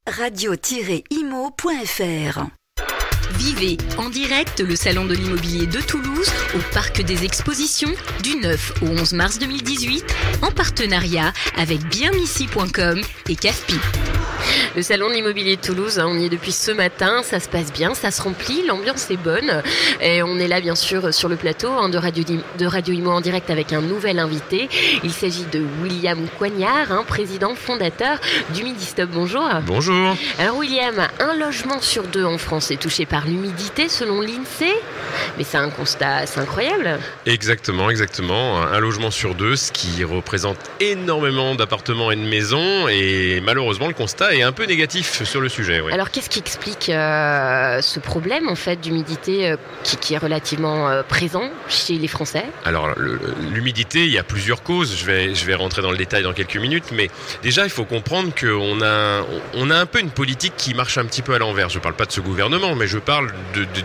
radio-imo.fr. Vivez en direct le Salon de l'Immobilier de Toulouse au Parc des Expositions du 9 au 11 mars 2018 en partenariat avec bienici.com et CAFPI. Le Salon de l'Immobilier de Toulouse, on y est depuis ce matin, ça se passe bien, ça se remplit, l'ambiance est bonne. Et on est là bien sûr sur le plateau de Radio Imo en direct avec un nouvel invité. Il s'agit de William Coignard, président fondateur du Midi-Stop. Bonjour. Bonjour. Alors William, un logement sur deux en France est touché par l'humidité selon l'INSEE. Mais c'est un constat assez incroyable. Exactement. Un logement sur deux, ce qui représente énormément d'appartements et de maisons. Et malheureusement, le constat est un peu négatif sur le sujet. Oui. Alors qu'est-ce qui explique ce problème en fait d'humidité qui est relativement présent chez les Français? Alors l'humidité, il y a plusieurs causes. Je vais rentrer dans le détail dans quelques minutes, mais déjà il faut comprendre qu'on a un peu une politique qui marche un petit peu à l'envers. Je ne parle pas de ce gouvernement, mais je parle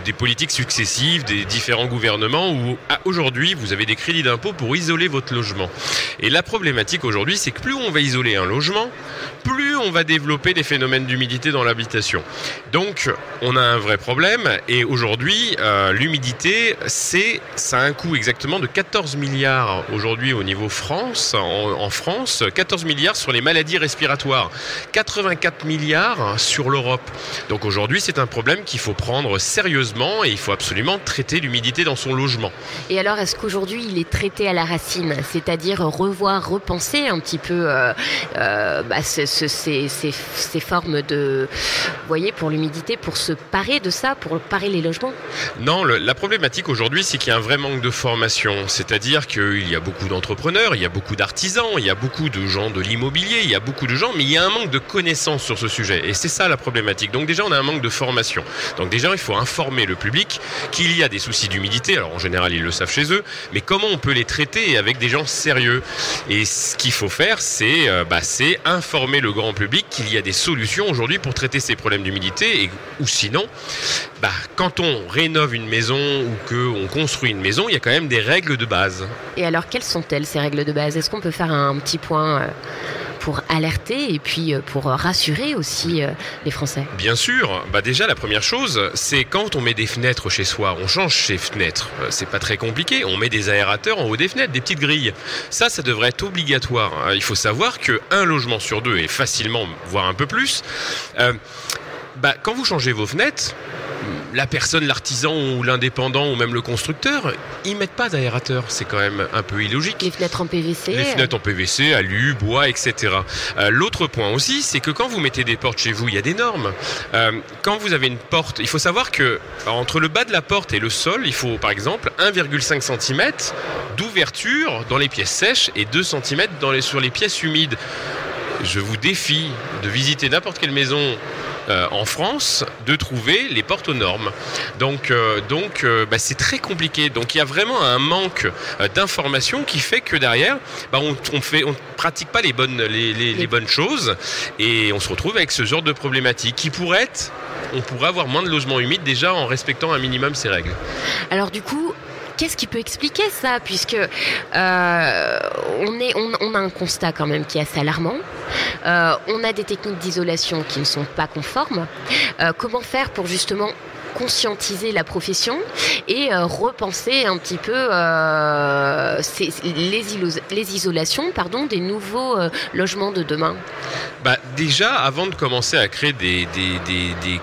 des politiques successives des différents gouvernements où aujourd'hui vous avez des crédits d'impôt pour isoler votre logement. Et la problématique aujourd'hui, c'est que plus on va isoler un logement, plus on va développer des phénomènes d'humidité dans l'habitation. Donc on a un vrai problème et aujourd'hui l'humidité ça a un coût exactement de 14 milliards aujourd'hui au niveau France, en France, 14 milliards sur les maladies respiratoires, 84 milliards sur l'Europe. Donc aujourd'hui c'est un problème qu'il faut prendre sérieusement et il faut absolument traiter l'humidité dans son logement. Et alors est-ce qu'aujourd'hui il est traité à la racine, c'est-à-dire repenser un petit peu ces formes de, vous voyez, pour l'humidité, pour se parer de ça, pour parer les logements? Non, la problématique aujourd'hui, c'est qu'il y a un vrai manque de formation. C'est-à-dire qu'il y a beaucoup d'entrepreneurs, il y a beaucoup d'artisans, il y a beaucoup de gens de l'immobilier, il y a beaucoup de gens, mais il y a un manque de connaissances sur ce sujet. Et c'est ça la problématique. Donc déjà, on a un manque de formation. Donc déjà, il faut informer le public qu'il y a des soucis d'humidité. Alors en général, ils le savent chez eux, mais comment on peut les traiter avec des gens sérieux? Et ce qu'il faut faire, c'est informer le grand public qu'il y a des solutions aujourd'hui pour traiter ces problèmes d'humidité ou sinon, quand on rénove une maison ou qu'on construit une maison, il y a quand même des règles de base. Et alors, quelles sont-elles ces règles de base? Est-ce qu'on peut faire un petit point pour alerter et puis pour rassurer aussi les Français? Bien sûr. Déjà, la première chose, c'est quand on met des fenêtres chez soi, on change ses fenêtres. C'est pas très compliqué. On met des aérateurs en haut des fenêtres, des petites grilles. Ça devrait être obligatoire. Il faut savoir qu'un logement sur deux, et facilement, voire un peu plus, quand vous changez vos fenêtres, la personne, l'artisan ou l'indépendant ou même le constructeur, ils mettent pas d'aérateur. C'est quand même un peu illogique. Les fenêtres en PVC. Les fenêtres en PVC, alu, bois, etc. L'autre point aussi, c'est que quand vous mettez des portes chez vous, il y a des normes. Quand vous avez une porte, il faut savoir que entre le bas de la porte et le sol, il faut par exemple 1,5 cm d'ouverture dans les pièces sèches et 2 cm sur les pièces humides. Je vous défie de visiter n'importe quelle maison en France, de trouver les portes aux normes. Donc c'est très compliqué. Donc il y a vraiment un manque d'information qui fait que derrière, on pratique pas les bonnes choses et on se retrouve avec ce genre de problématique qui pourrait être, on pourrait avoir moins de logements humides déjà en respectant un minimum ces règles. Alors du coup, qu'est-ce qui peut expliquer ça? Puisque on a un constat quand même qui est assez alarmant. On a des techniques d'isolation qui ne sont pas conformes. Comment faire pour justement conscientiser la profession et repenser un petit peu les isolations des nouveaux logements de demain? Déjà, avant de commencer à créer des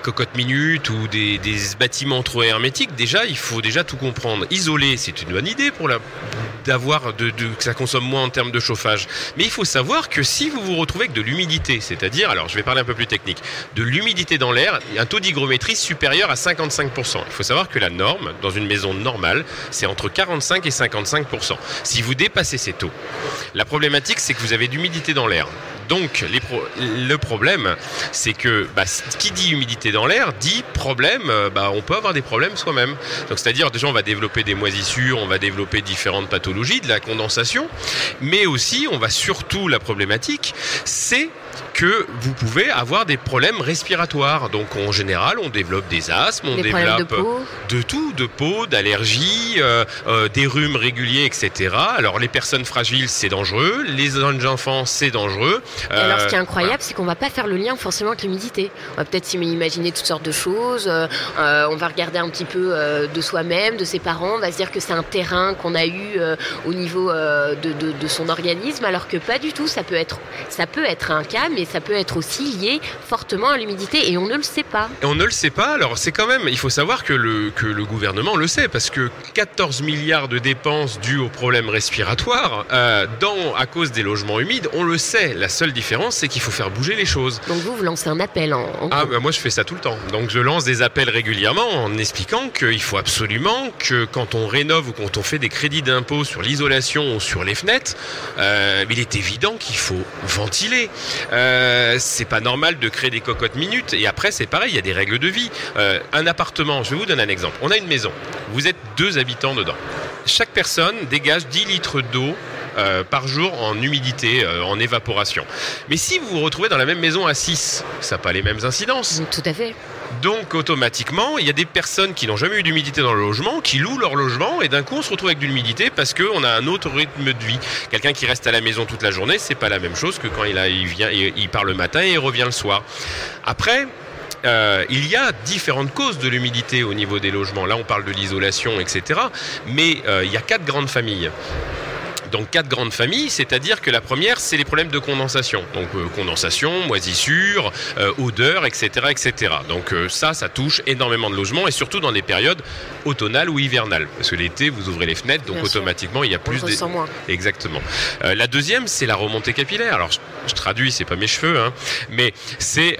cocottes minutes ou des bâtiments trop hermétiques, déjà, il faut déjà tout comprendre. Isoler, c'est une bonne idée pour que ça consomme moins en termes de chauffage. Mais il faut savoir que si vous vous retrouvez avec de l'humidité, c'est-à-dire, alors je vais parler un peu plus technique, de l'humidité dans l'air, un taux d'hygrométrie supérieur à 55%. Il faut savoir que la norme, dans une maison normale, c'est entre 45 et 55%. Si vous dépassez ces taux, la problématique, c'est que vous avez d'humidité dans l'air. Donc, le problème, c'est que qui dit humidité dans l'air dit problème, on peut avoir des problèmes soi-même. Donc, c'est-à-dire, déjà, on va développer des moisissures, on va développer différentes pathologies, de la condensation, mais aussi, on va surtout, la problématique, c'est que vous pouvez avoir des problèmes respiratoires. Donc en général, on développe des asthmes, on développe de tout, de peau, d'allergies, des rhumes réguliers, etc. Alors les personnes fragiles, c'est dangereux, les jeunes enfants, c'est dangereux. Et alors ce qui est incroyable, c'est qu'on va pas faire le lien forcément avec l'humidité. On va peut-être s'imaginer toutes sortes de choses, on va regarder un petit peu de soi-même, de ses parents, on va se dire que c'est un terrain qu'on a eu au niveau de son organisme, alors que pas du tout. Ça peut être un cas, mais ça peut être aussi lié fortement à l'humidité et on ne le sait pas. Et on ne le sait pas, alors c'est quand même, il faut savoir que le gouvernement le sait, parce que 14 milliards de dépenses dues aux problèmes respiratoires à cause des logements humides, on le sait. La seule différence, c'est qu'il faut faire bouger les choses. Donc vous lancez un appel moi je fais ça tout le temps. Donc je lance des appels régulièrement en expliquant qu'il faut absolument que quand on rénove ou quand on fait des crédits d'impôt sur l'isolation ou sur les fenêtres, il est évident qu'il faut ventiler. C'est pas normal de créer des cocottes minutes. Et après c'est pareil, il y a des règles de vie. Un appartement, je vais vous donner un exemple. On a une maison, vous êtes 2 habitants dedans. Chaque personne dégage 10 litres d'eau par jour en humidité, en évaporation. Mais si vous vous retrouvez dans la même maison à 6, ça n'a pas les mêmes incidences. Tout à fait. Donc automatiquement, il y a des personnes qui n'ont jamais eu d'humidité dans le logement, qui louent leur logement et d'un coup on se retrouve avec de l'humidité parce qu'on a un autre rythme de vie. Quelqu'un qui reste à la maison toute la journée, c'est pas la même chose que quand il part le matin et il revient le soir. Après, il y a différentes causes de l'humidité au niveau des logements. Là on parle de l'isolation, etc. Mais il y a 4 grandes familles. Donc 4 grandes familles, c'est-à-dire que la première, c'est les problèmes de condensation. Donc condensation, moisissure, odeur, etc. etc. Donc ça touche énormément de logements et surtout dans des périodes automnales ou hivernales. Parce que l'été, vous ouvrez les fenêtres, donc automatiquement, il y a plus de... moins. Exactement. La deuxième, c'est la remontée capillaire. Alors je traduis, c'est pas mes cheveux, hein, mais c'est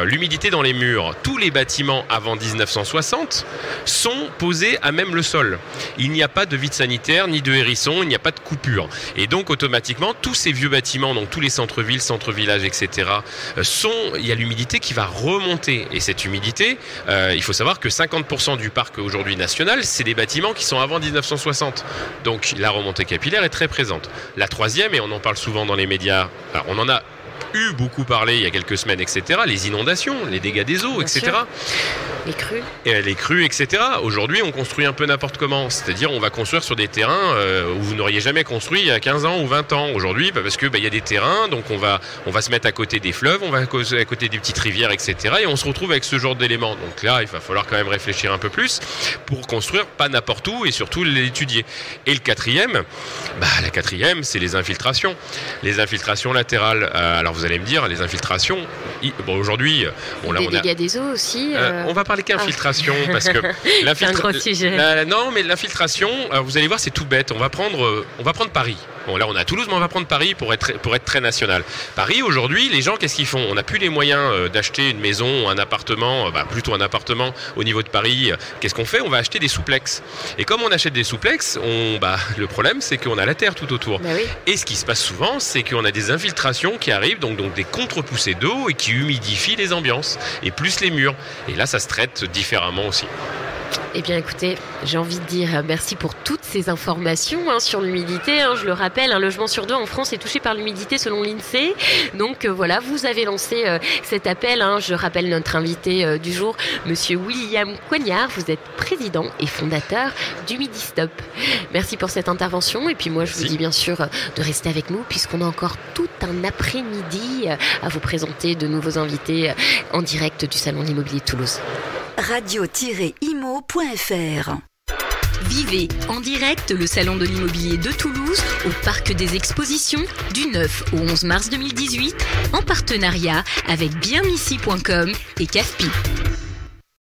l'humidité dans les murs. Tous les bâtiments avant 1960 sont posés à même le sol. Il n'y a pas de vide sanitaire ni de hérisson. Il n'y a pas de coupure. Et donc, automatiquement, tous ces vieux bâtiments, donc tous les centres-villes, centres-villages, etc., il y a l'humidité qui va remonter. Et cette humidité, il faut savoir que 50% du parc aujourd'hui national, c'est des bâtiments qui sont avant 1960. Donc, la remontée capillaire est très présente. La troisième, et on en parle souvent dans les médias, alors on en a beaucoup parlé il y a quelques semaines, etc., les inondations, les dégâts des eaux, etc. Les crues. Les crues, etc. Aujourd'hui, on construit un peu n'importe comment. C'est-à-dire, on va construire sur des terrains où vous n'auriez jamais construit il y a 15 ans ou 20 ans. Aujourd'hui, parce que y a des terrains, donc on va se mettre à côté des fleuves, on va à côté des petites rivières, etc. Et on se retrouve avec ce genre d'éléments. Donc là, il va falloir quand même réfléchir un peu plus pour construire pas n'importe où et surtout l'étudier. Et la quatrième, c'est les infiltrations. Les infiltrations latérales. Alors vous allez me dire, les infiltrations, aujourd'hui... Des dégâts des eaux aussi. On va parler qu'infiltration parce que c'est un gros sujet. Non, mais l'infiltration, vous allez voir, c'est tout bête. On va prendre Paris. Bon, là, on est à Toulouse, mais on va prendre Paris pour être très national. Paris, aujourd'hui, les gens, qu'est-ce qu'ils font? On n'a plus les moyens d'acheter une maison, un appartement, plutôt un appartement au niveau de Paris. Qu'est-ce qu'on fait? On va acheter des souplex. Et comme on achète des souplex, le problème, c'est qu'on a la terre tout autour. Oui. Et ce qui se passe souvent, c'est qu'on a des infiltrations qui arrivent, donc des contre-poussées d'eau et qui humidifient les ambiances, et plus les murs. Et là, ça se traite différemment aussi. Eh bien écoutez, j'ai envie de dire merci pour toutes ces informations sur l'humidité. Je le rappelle, un logement sur 2 en France est touché par l'humidité selon l'INSEE. Donc voilà, vous avez lancé cet appel. Je rappelle notre invité du jour, Monsieur William Coignard. Vous êtes président et fondateur d'Humidistop. Merci pour cette intervention. Et puis moi, je vous dis bien sûr de rester avec nous puisqu'on a encore tout un après-midi à vous présenter de nouveaux invités en direct du Salon de l'Immobilier de Toulouse. Radio-imo.fr. Vivez en direct le Salon de l'Immobilier de Toulouse au Parc des Expositions du 9 au 11 mars 2018 en partenariat avec bienici.com et CAFPI.